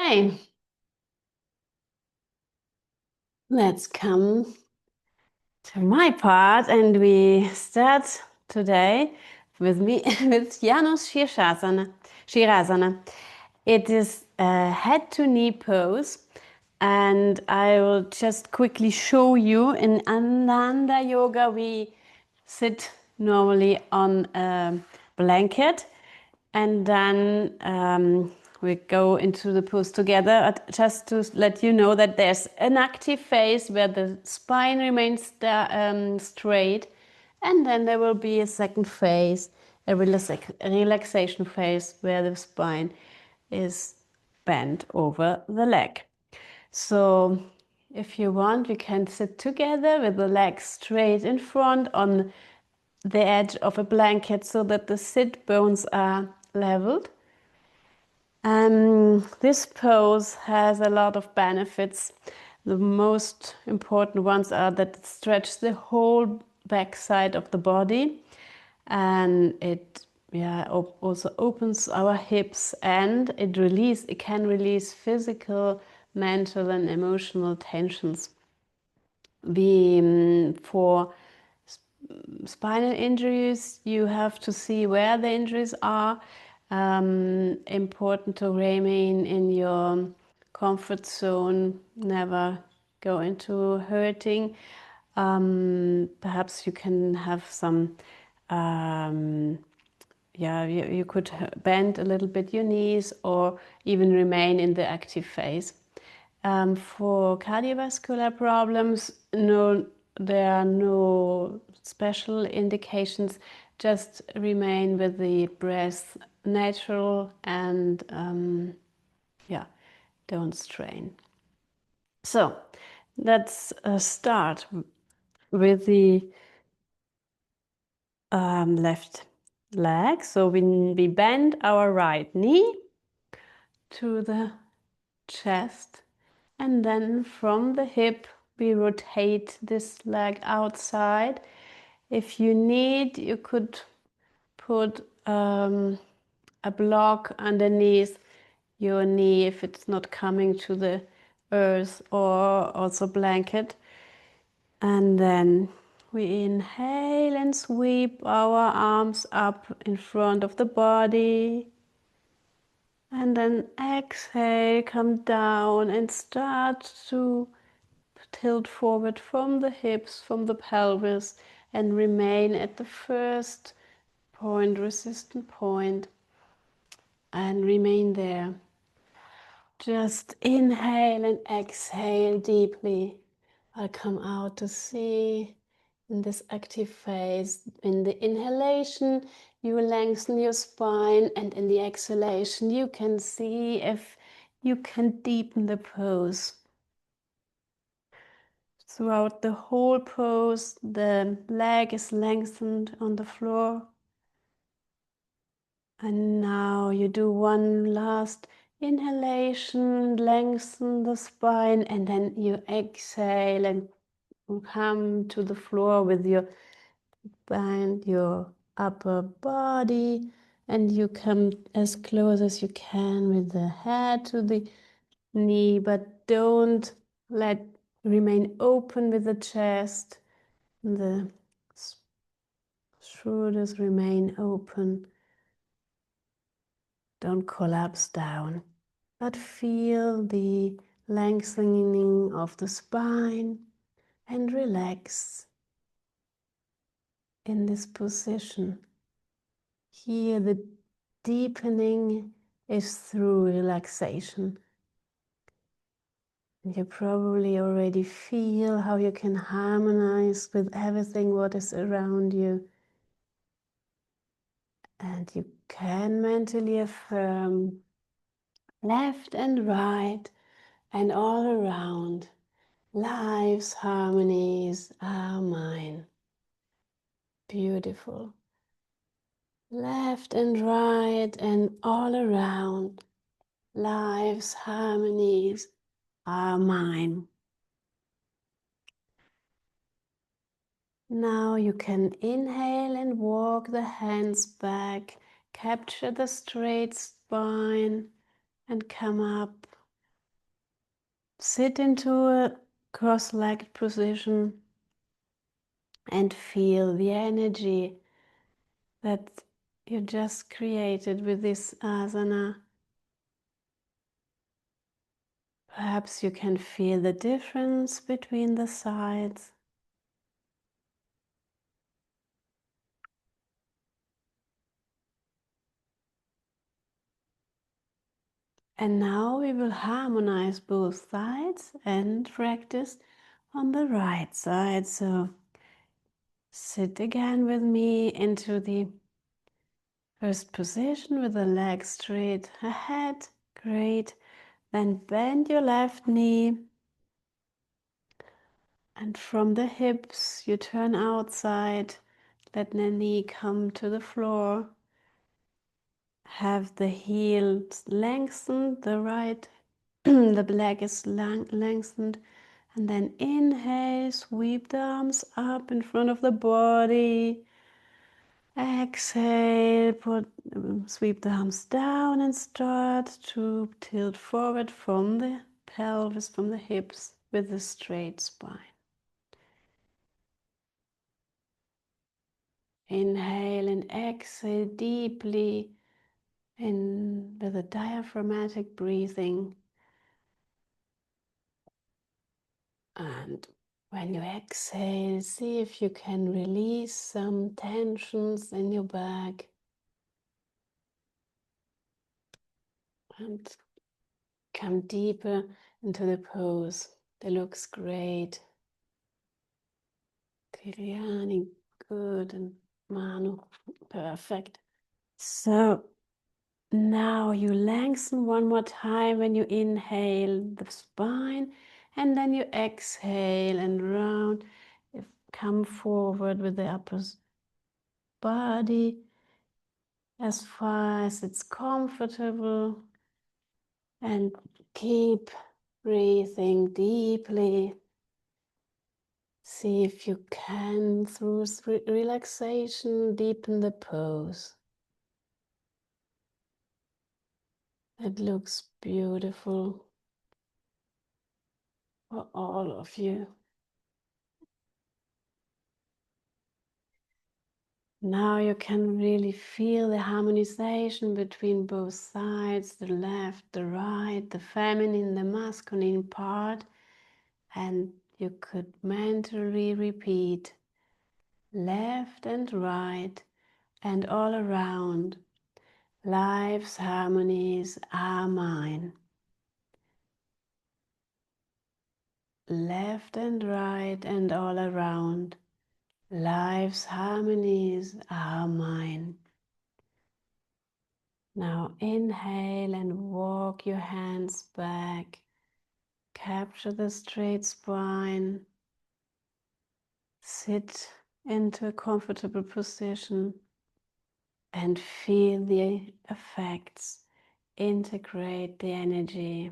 Okay, let's come to my part, and we start today with me with Janushirasana. Shirasana. It is a head to knee pose, and I will just quickly show you. In Ananda Yoga, we sit normally on a blanket, and then we go into the pose together. Just to let you know that there's an active phase where the spine remains straight, and then there will be a second phase, a relaxation phase where the spine is bent over the leg. So if you want, we can sit together with the legs straight in front on the edge of a blanket so that the sit bones are leveled. This pose has a lot of benefits. The most important ones are that it stretches the whole back side of the body, and it also opens our hips, and it can release physical, mental, and emotional tensions. For spinal injuries, you have to see where the injuries are. Important to remain in your comfort zone, never go into hurting. Perhaps you can have some, you could bend a little bit your knees or even remain in the active phase. For cardiovascular problems, no, there are no special indications. Just remain with the breath natural and don't strain. So let's start with the left leg. So we bend our right knee to the chest, and then from the hip we rotate this leg outside. If you need, you could put a block underneath your knee if it's not coming to the earth, or also blanket. And then we inhale and sweep our arms up in front of the body. And then exhale, come down and start to tilt forward from the hips, from the pelvis, and remain at the first point, resistant point, and remain there. Just inhale and exhale deeply. I'll come out to see in this active phase. In the inhalation, you lengthen your spine, and in the exhalation, you can see if you can deepen the pose. Throughout the whole pose, the leg is lengthened on the floor. And now you do one last inhalation, lengthen the spine, and then you exhale and come to the floor with your bend your upper body, and you come as close as you can with the head to the knee, but don't remain open with the chest. The shoulders remain open. Don't collapse down, but feel the lengthening of the spine and relax in this position. Here, the deepening is through relaxation. And you probably already feel how you can harmonize with everything what is around you. And you can mentally affirm left and right and all around. Life's harmonies are mine. Beautiful. Left and right and all around. Life's harmonies are mine. Now you can inhale and walk the hands back. Capture the straight spine and come up sit into a cross-legged position and feel the energy that you just created with this asana. Perhaps you can feel the difference between the sides. And now we will harmonize both sides and practice on the right side. So sit again with me into the first position with the legs straight ahead. Great. Then bend your left knee. And from the hips, you turn outside. Let the knee come to the floor. Have the heels lengthened, the right, the leg is lengthened. And then inhale, sweep the arms up in front of the body. Exhale, sweep the arms down and start to tilt forward from the pelvis, from the hips with a straight spine. Inhale and exhale deeply in with a diaphragmatic breathing. And when you exhale, see if you can release some tensions in your back. And come deeper into the pose. That looks great. Kiriani, good, and Manu, perfect. So now you lengthen one more time when you inhale the spine, and then you exhale and round. Come forward with the upper body as far as it's comfortable, and keep breathing deeply. See if you can, through relaxation, deepen the pose. It looks beautiful for all of you. Now you can really feel the harmonization between both sides, the left, the right, the feminine, the masculine part, and you could mentally repeat left and right and all around. Life's harmonies are mine. Left and right and all around. Life's harmonies are mine. Now inhale and walk your hands back. Capture the straight spine. Sit into a comfortable position and feel the effects. Integrate the energy.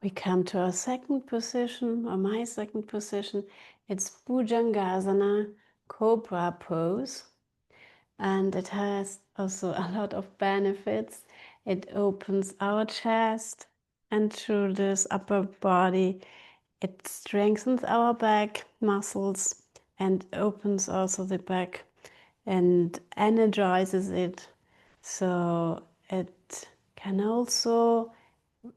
We come to our second position, or my second position. It's Bhujangasana, Cobra pose. And it has also a lot of benefits. It opens our chest and shoulders, upper body. It strengthens our back muscles and opens also the back and energizes it. So it can also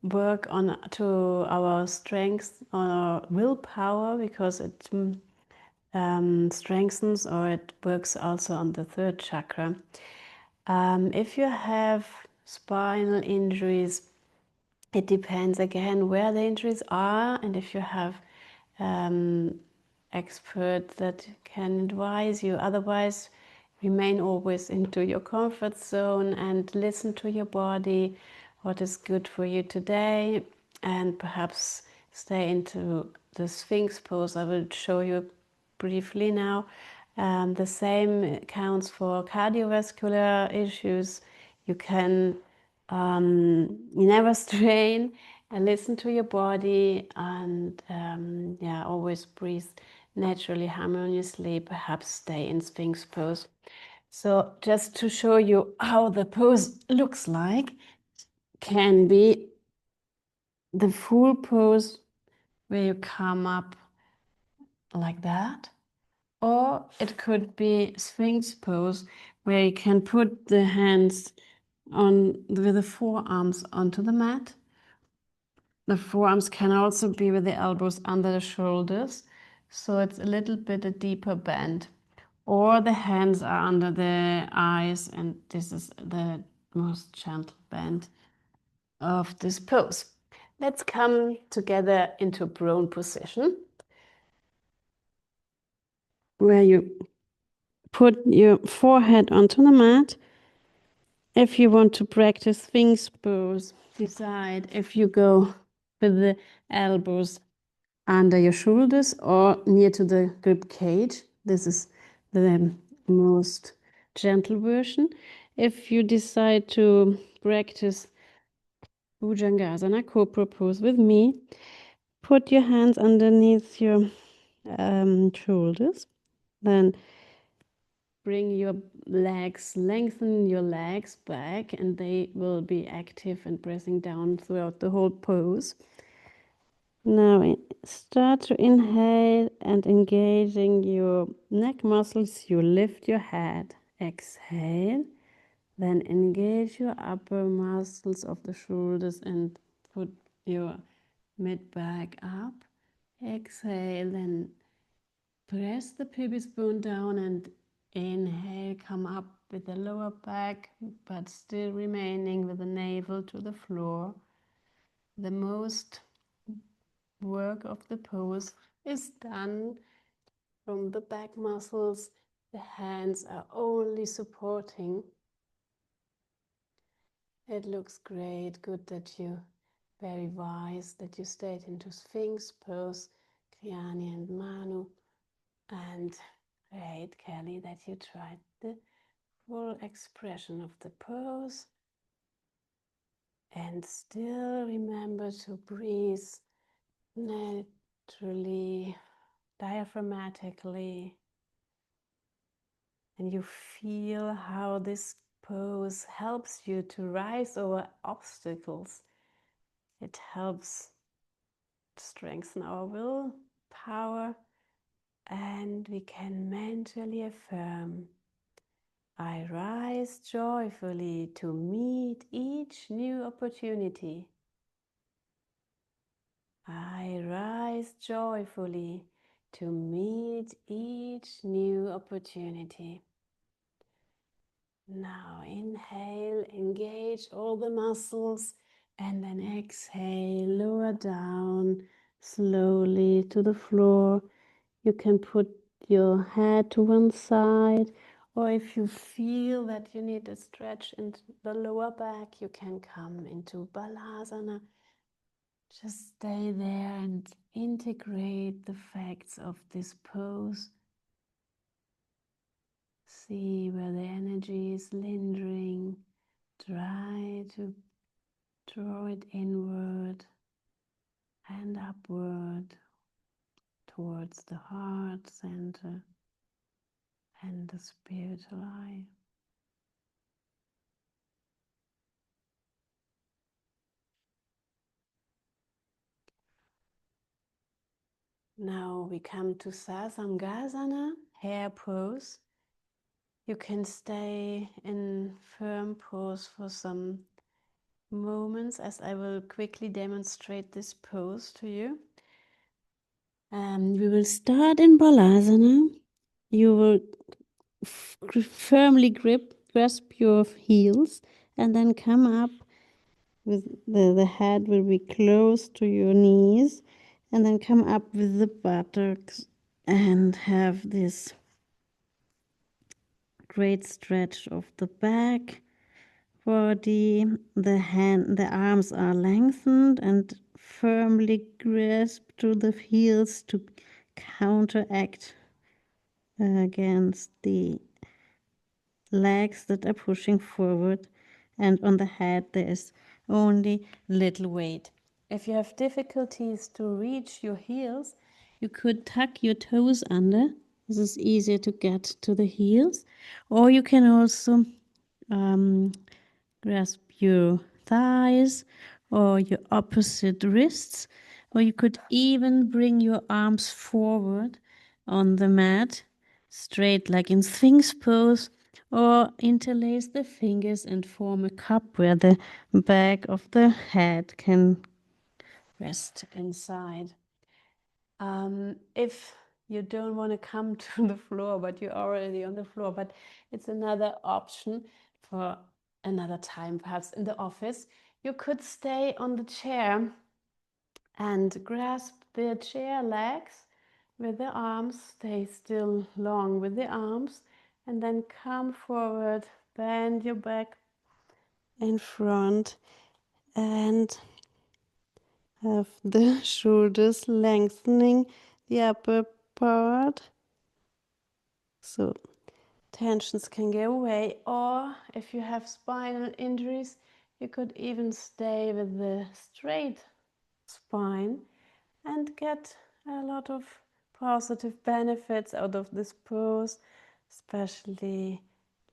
work on to our strength, on our willpower, because it strengthens, or it works also on the third chakra. If you have spinal injuries, it depends again where the injuries are, and if you have experts that can advise you. Otherwise, remain always into your comfort zone and listen to your body, what is good for you today, and perhaps stay into the Sphinx pose. I will show you briefly now. The same counts for cardiovascular issues. You can never strain and listen to your body, and yeah, always breathe naturally, harmoniously. Perhaps stay in Sphinx pose. So just to show you how the pose looks like, can be the full pose where you come up like that, or it could be Sphinx pose where you can put the hands on with the forearms onto the mat. The forearms can also be with the elbows under the shoulders, so it's a little bit a deeper bend. Or the hands are under the eyes, and this is the most gentle bend of this pose. Let's come together into prone position, where you put your forehead onto the mat. If you want to practice Sphinx pose, decide if you go with the elbows under your shoulders or near to the rib cage. This is the most gentle version. If you decide to practice Bhujangasana, cobra pose with me, put your hands underneath your shoulders. Then bring your legs, lengthen your legs back, and they will be active and pressing down throughout the whole pose. Now start to inhale and engaging your neck muscles. You lift your head. Exhale. Then engage your upper muscles of the shoulders and put your mid back up. Exhale. Then press the pelvis bone down and inhale. Come up with the lower back, but still remaining with the navel to the floor. The most work of the pose is done from the back muscles. The hands are only supporting. It looks great. Good that you, very wise that you stayed into Sphinx pose, Kriani and Manu, and great, Kelly, that you tried the full expression of the pose. And still remember to breathe naturally, diaphragmatically, and you feel how this pose helps you to rise over obstacles. It helps strengthen our will power, and we can mentally affirm, I rise joyfully to meet each new opportunity. I rise joyfully to meet each new opportunity. Now inhale, engage all the muscles, and then exhale, lower down slowly to the floor. You can put your head to one side, or if you feel that you need a stretch in the lower back, you can come into Balasana. Just stay there and integrate the facts of this pose. See where the energy is lingering. Try to draw it inward and upward towards the heart center and the spiritual eye. Now we come to Sasamgasana, hair pose. You can stay in firm pose for some moments as I will quickly demonstrate this pose to you. We will start in Balasana. You will firmly grasp your heels and then come up with the head will be close to your knees, and then come up with the buttocks and have this great stretch of the back body. The arms are lengthened and firmly grasped to the heels to counteract against the legs that are pushing forward, and on the head there is only little weight. If you have difficulties to reach your heels, you could tuck your toes under. This is easier to get to the heels. Or you can also grasp your thighs or your opposite wrists. Or you could even bring your arms forward on the mat, straight like in Sphinx pose, or interlace the fingers and form a cup where the back of the head can rest inside. If you don't want to come to the floor, but you're already on the floor, but it's another option for another time, perhaps in the office, you could stay on the chair and grasp the chair legs with the arms, stay still long with the arms, and then come forward, bend your back in front, and have the shoulders lengthening the upper part, so tensions can go away. Or if you have spinal injuries, you could even stay with the straight spine and get a lot of positive benefits out of this pose, especially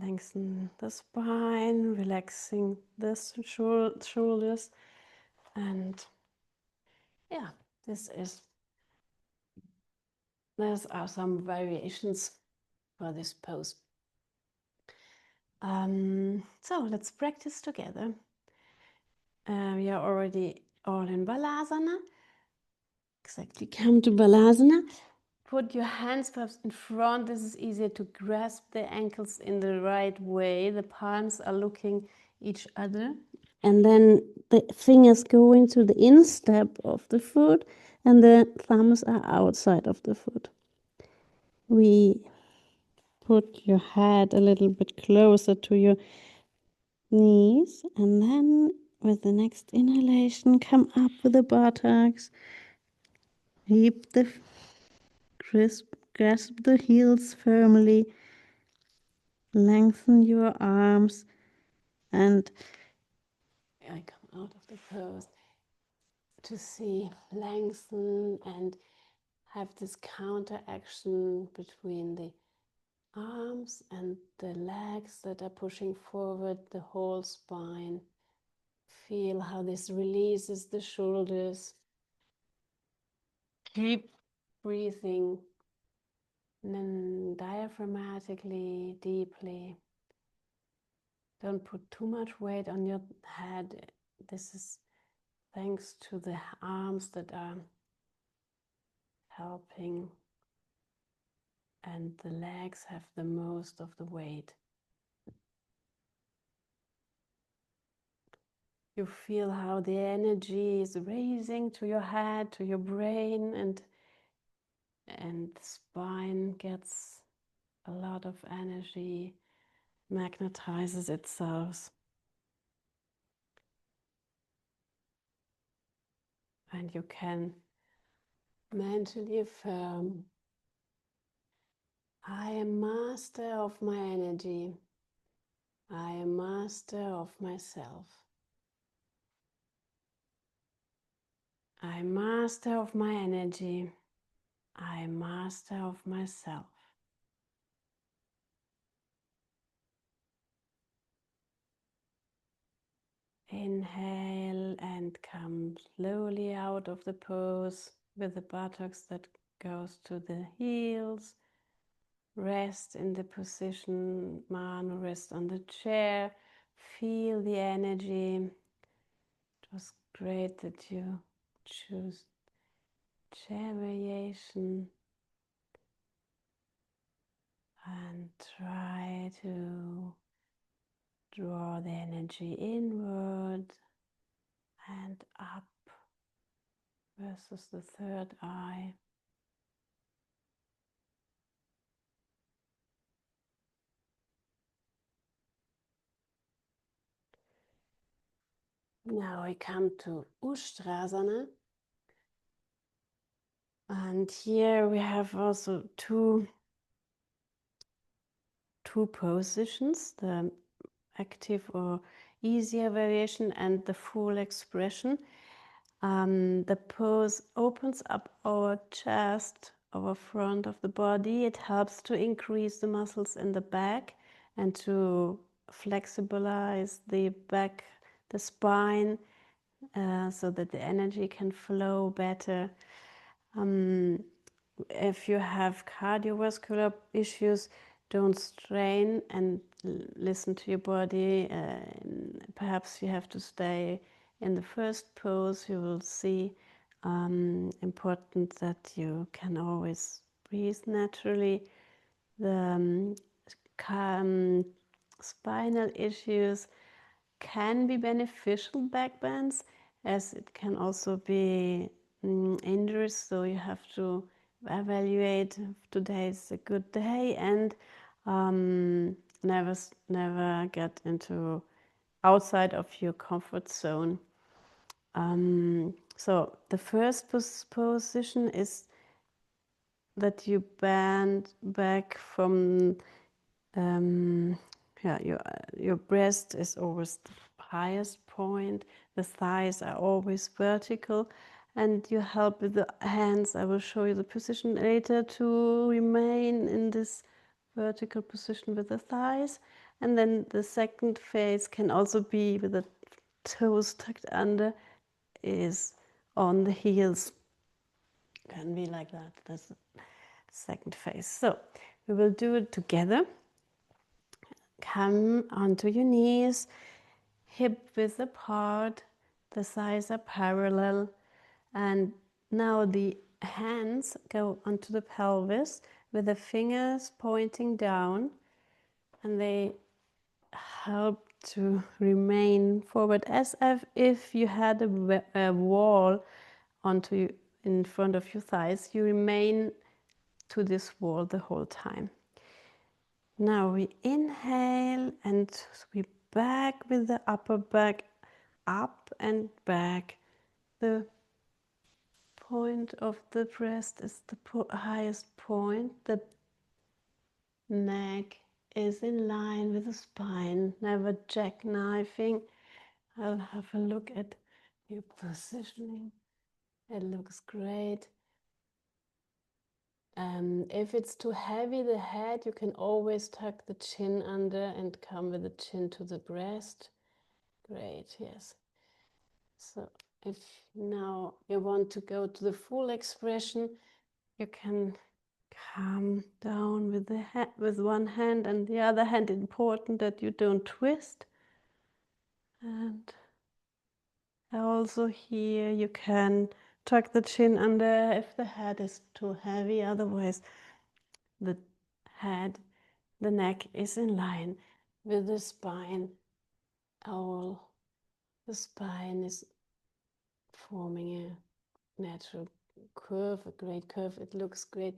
lengthen the spine, relaxing the shoulders, and yeah, those are some variations for this pose. So let's practice together. We are already all in Balasana. Exactly, come to Balasana. Put your hands perhaps in front. This is easier to grasp the ankles in the right way. The palms are looking each other. And then the fingers go into the instep of the foot and the thumbs are outside of the foot. We put your head a little bit closer to your knees, and then with the next inhalation, come up with the buttocks. Keep the grasp the heels firmly. Lengthen your arms, and I come out of the pose to see lengthen and have this counteraction between the arms and the legs that are pushing forward the whole spine. Feel how this releases the shoulders. Keep breathing diaphragmatically, deeply. Don't put too much weight on your head. This is thanks to the arms that are helping, and the legs have the most of the weight. You feel how the energy is raising to your head, to your brain, and the spine gets a lot of energy, magnetizes itself. And you can mentally affirm, I am master of my energy. I am master of myself. I am master of my energy. I am master of myself. Inhale and come slowly out of the pose with the buttocks that goes to the heels. Rest in the position, Manu, rest on the chair. Feel the energy. It was great that you choose chair variation. And try to draw the energy inward and up versus the third eye. Now we come to Ustrasana. And here we have also two positions, the active or easier variation and the full expression. The pose opens up our chest, our front of the body. It helps to increase the muscles in the back and to flexibilize the back, the spine, so that the energy can flow better. If you have cardiovascular issues, don't strain and listen to your body. Perhaps you have to stay in the first pose. You will see important that you can always breathe naturally. The spinal issues can be beneficial back bends, as it can also be injuries, so you have to evaluate if today is a good day, and never get into outside of your comfort zone. So the first position is that you bend back from your breast is always the highest point. The thighs are always vertical, and you help with the hands. I will show you the position later to remain in this vertical position with the thighs. And then the second phase can also be with the toes tucked under, is on the heels. Can be like that. That's the second phase. So we will do it together. Come onto your knees, hip width apart, the thighs are parallel, and now the hands go onto the pelvis with the fingers pointing down, and they help to remain forward as if you had a wall onto in front of your thighs. You remain to this wall the whole time. Now we inhale and sweep back with the upper back up and back. The point of the breast is the highest point. The neck is in line with the spine, never jackknifing. I'll have a look at your positioning. It looks great. If it's too heavy, the head, you can always tuck the chin under and come with the chin to the breast. Great, yes. So if now you want to go to the full expression, you can come down with the head, with one hand and the other hand. Important that you don't twist. And also here you can tuck the chin under if the head is too heavy. Otherwise, the head, the neck is in line with the spine. All the spine is forming a natural curve, a great curve. It looks great.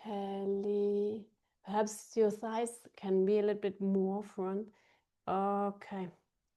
Kelly, perhaps your thighs can be a little bit more front. Okay,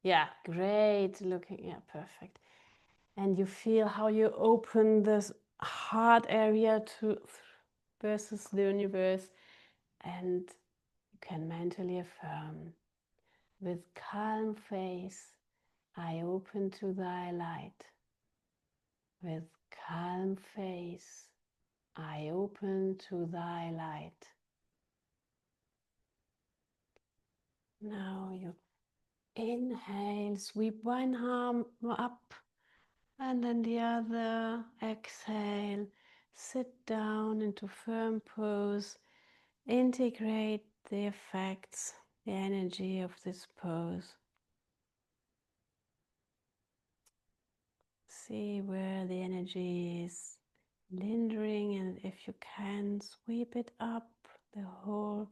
yeah, great looking. Yeah, perfect. And you feel how you open this heart area to versus the universe, and you can mentally affirm with calm face, I open to thy light. With calm face, I open to thy light. Now you inhale, sweep one arm up and then the other. Exhale, sit down into firm pose. Integrate the effects, the energy of this pose. See where the energy is lingering, and if you can, sweep it up the whole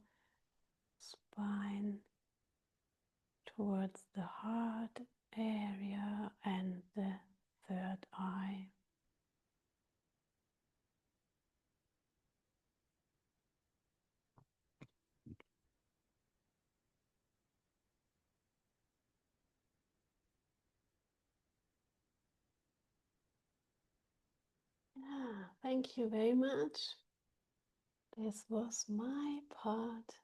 spine towards the heart area and the third eye. Yeah, thank you very much. This was my part.